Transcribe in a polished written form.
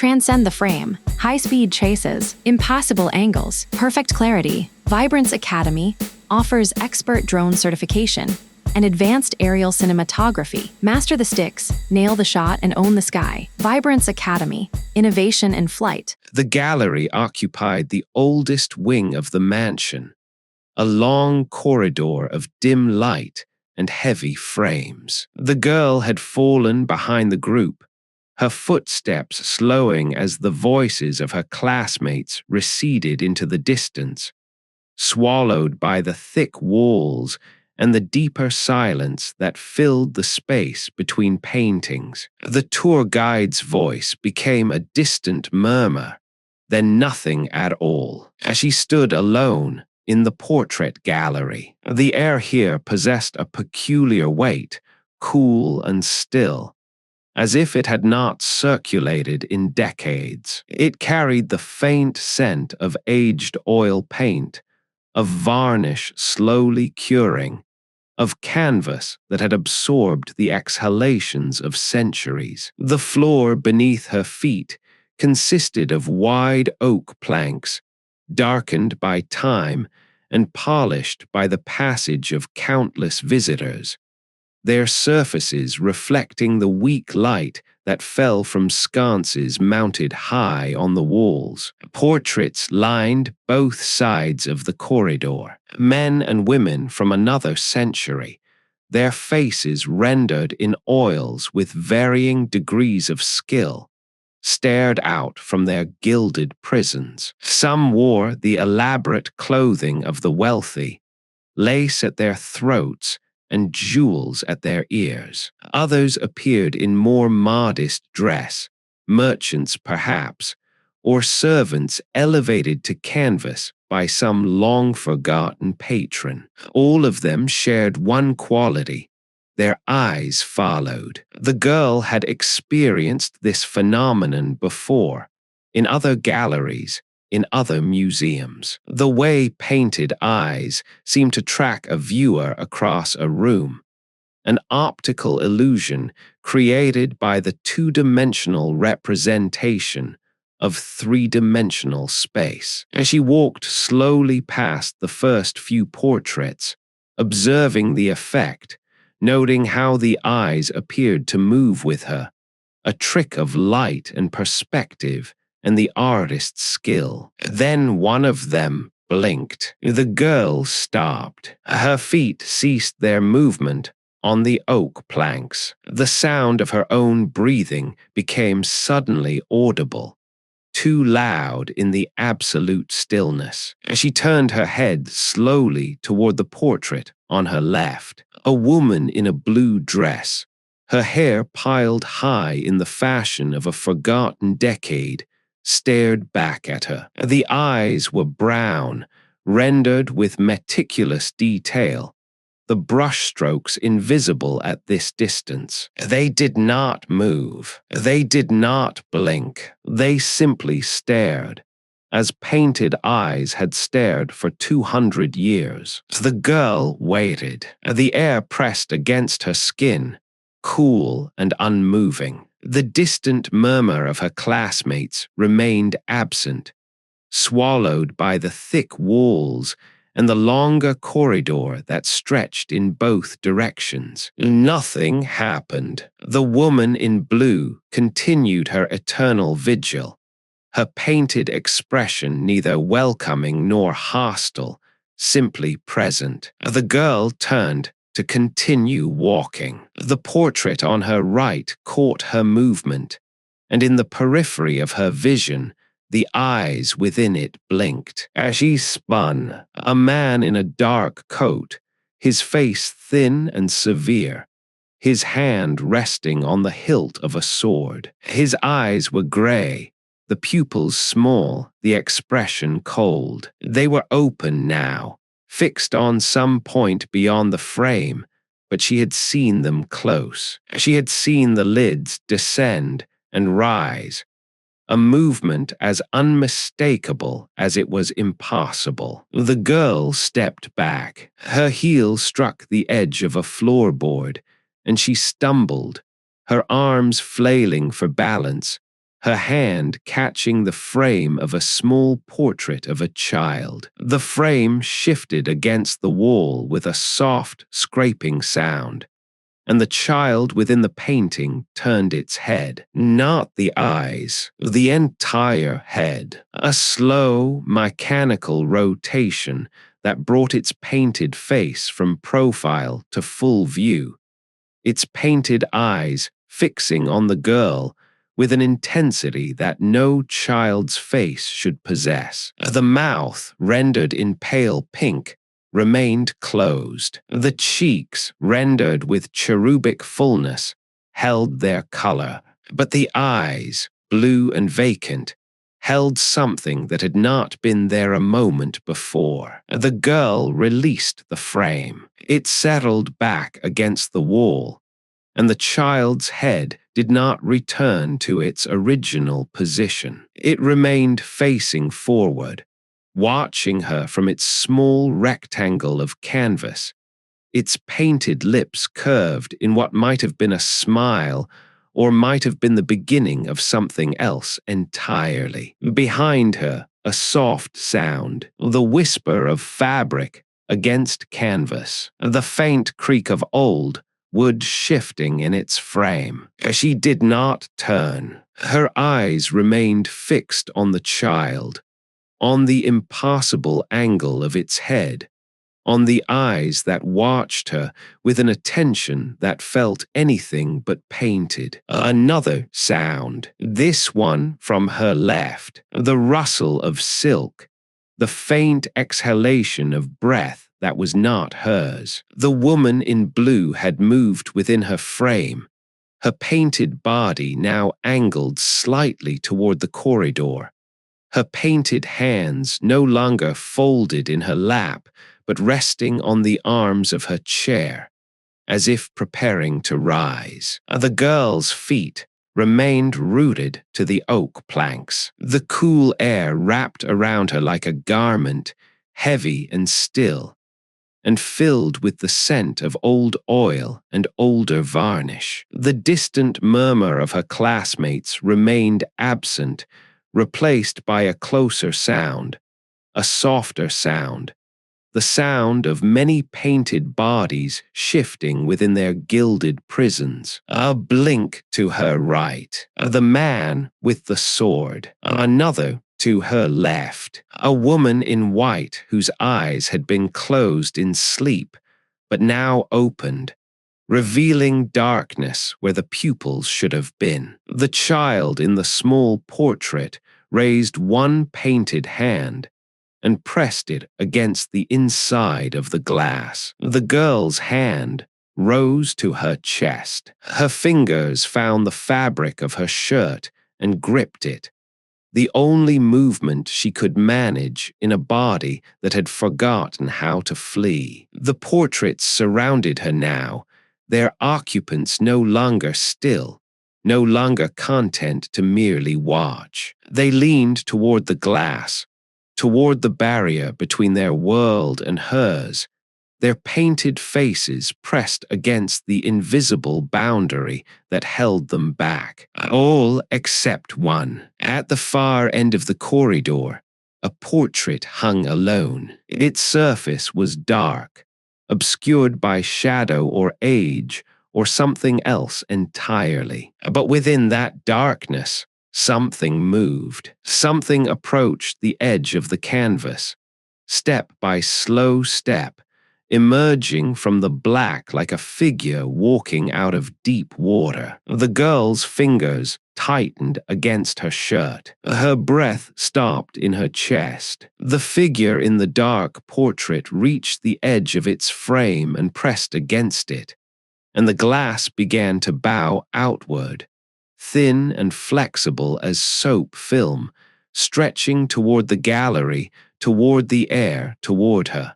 transcend the frame. High-speed chases, impossible angles, perfect clarity. Vibrance Academy offers expert drone certification and advanced aerial cinematography. Master the sticks, nail the shot, and own the sky. Vibrance Academy, innovation in flight. The gallery occupied the oldest wing of the mansion, a long corridor of dim light and heavy frames. The girl had fallen behind the group, her footsteps slowing as the voices of her classmates receded into the distance, swallowed by the thick walls and the deeper silence that filled the space between paintings. The tour guide's voice became a distant murmur, then nothing at all, as she stood alone in the portrait gallery. The air here possessed a peculiar weight, cool and still, as if it had not circulated in decades. It carried the faint scent of aged oil paint, of varnish slowly curing, of canvas that had absorbed the exhalations of centuries. The floor beneath her feet consisted of wide oak planks, darkened by time and polished by the passage of countless visitors, their surfaces reflecting the weak light that fell from sconces mounted high on the walls. Portraits lined both sides of the corridor, men and women from another century, their faces rendered in oils with varying degrees of skill, stared out from their gilded prisons. Some wore the elaborate clothing of the wealthy, lace at their throats and jewels at their ears. Others appeared in more modest dress, merchants perhaps, or servants elevated to canvas by some long-forgotten patron. All of them shared one quality: their eyes followed. The girl had experienced this phenomenon before, in other galleries, in other museums. The way painted eyes seem to track a viewer across a room, an optical illusion created by the two-dimensional representation of three-dimensional space. As she walked slowly past the first few portraits, observing the effect, noting how the eyes appeared to move with her, a trick of light and perspective and the artist's skill. Then one of them blinked. The girl stopped. Her feet ceased their movement on the oak planks. The sound of her own breathing became suddenly audible, too loud in the absolute stillness. She turned her head slowly toward the portrait on her left. A woman in a blue dress, her hair piled high in the fashion of a forgotten decade, stared back at her. The eyes were brown, rendered with meticulous detail, the brushstrokes invisible at this distance. They did not move. They did not blink. They simply stared, as painted eyes had stared for 200 years. The girl waited. The air pressed against her skin, cool and unmoving. The distant murmur of her classmates remained absent, swallowed by the thick walls and the longer corridor that stretched in both directions. Nothing happened. The woman in blue continued her eternal vigil, her painted expression neither welcoming nor hostile, simply present. The girl turned to continue walking. The portrait on her right caught her movement, and in the periphery of her vision, the eyes within it blinked. As she spun, a man in a dark coat, his face thin and severe, his hand resting on the hilt of a sword. His eyes were gray, the pupils small, the expression cold. They were open now, fixed on some point beyond the frame, but she had seen them close. She had seen the lids descend and rise, a movement as unmistakable as it was impossible. The girl stepped back. Her heel struck the edge of a floorboard, and she stumbled, her arms flailing for balance, her hand catching the frame of a small portrait of a child. The frame shifted against the wall with a soft, scraping sound, and the child within the painting turned its head. Not the eyes, the entire head. A slow, mechanical rotation that brought its painted face from profile to full view, its painted eyes fixing on the girl with an intensity that no child's face should possess. The mouth, rendered in pale pink, remained closed. The cheeks, rendered with cherubic fullness, held their color, but the eyes, blue and vacant, held something that had not been there a moment before. The girl released the frame. It settled back against the wall, and the child's head did not return to its original position. It remained facing forward, watching her from its small rectangle of canvas, its painted lips curved in what might have been a smile or might have been the beginning of something else entirely. Behind her, a soft sound, the whisper of fabric against canvas, the faint creak of old wood shifting in its frame. She did not turn. Her eyes remained fixed on the child, on the impossible angle of its head, on the eyes that watched her with an attention that felt anything but painted. Another sound, this one from her left, the rustle of silk, the faint exhalation of breath that was not hers. The woman in blue had moved within her frame, her painted body now angled slightly toward the corridor, her painted hands no longer folded in her lap, but resting on the arms of her chair, as if preparing to rise. The girl's feet remained rooted to the oak planks. The cool air wrapped around her like a garment, heavy and still, and filled with the scent of old oil and older varnish. The distant murmur of her classmates remained absent, replaced by a closer sound, a softer sound, the sound of many painted bodies shifting within their gilded prisons. A blink to her right, the man with the sword, another to her left, a woman in white whose eyes had been closed in sleep, but now opened, revealing darkness where the pupils should have been. The child in the small portrait raised one painted hand and pressed it against the inside of the glass. The girl's hand rose to her chest. Her fingers found the fabric of her shirt and gripped it, the only movement she could manage in a body that had forgotten how to flee. The portraits surrounded her now, their occupants no longer still, no longer content to merely watch. They leaned toward the glass, toward the barrier between their world and hers, their painted faces pressed against the invisible boundary that held them back. All except one. At the far end of the corridor, a portrait hung alone. Its surface was dark, obscured by shadow or age or something else entirely. But within that darkness, something moved. Something approached the edge of the canvas, step by slow step, emerging from the black like a figure walking out of deep water. The girl's fingers tightened against her shirt. Her breath stopped in her chest. The figure in the dark portrait reached the edge of its frame and pressed against it, and the glass began to bow outward, thin and flexible as soap film, stretching toward the gallery, toward the air, toward her.